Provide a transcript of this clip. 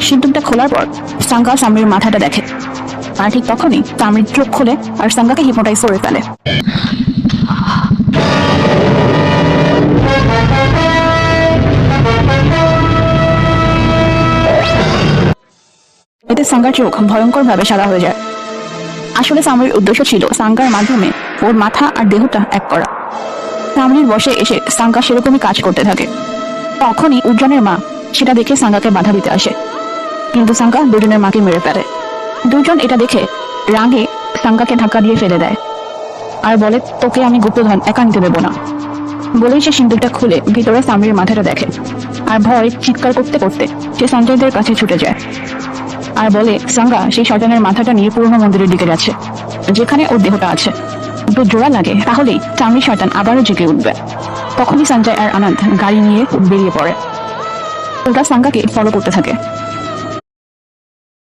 সিন্দুকটা খোলার পর সাঙ্গা সামরির মাথাটা দেখে, আর ঠিক তখনই সামরির চোখ খোলে আর সাঙ্গাকে হিপনোটাইজ করে ফেলে। এতে সাঙ্গার চোখ ভয়ঙ্কর ভাবে সাদা হয়ে যায়। আসলে সামরির উদ্দেশ্য ছিল সাঙ্গার মাধ্যমে ওর মাথা আর দেহটা এক করা। সামরির বসে এসে সাঙ্গা সেরকমই কাজ করতে থাকে। তখনই উজ্জনের মা সেটা দেখে সাঙ্গাকে বাধা দিতে আসে, কিন্তু সাঙ্গা দুজনের মাকে মেরে ফেলে। দুজন এটা দেখে রাগে সাঙ্গাকে ধাক্কা দিয়ে ফেলে দেয় আর বলে, তোকে আমি গুপ্তধন একা নিতে দেবো না। বলেই সে সিন্দুকটা খুলে ভিতরে সামরির মাথাটা দেখে, আর ভয় চিৎকার করতে করতে সে সঞ্জয়দের কাছে ছুটে যায় আর বলে সাঙ্গা সেই শয়তানের মাথাটা নিয়ে পুরনো মন্দিরের দিকে যাচ্ছে, যেখানে ওর দেহটা আছে। তো জোড়া লাগে তাহলেই চামড়ি শয়তান আবারও জেগে উঠবে। তখনই সঞ্জয় আর আনন্দ গাড়ি নিয়ে বেরিয়ে পড়ে। ওরা সাঙ্গাকে ফলো করতে থাকে।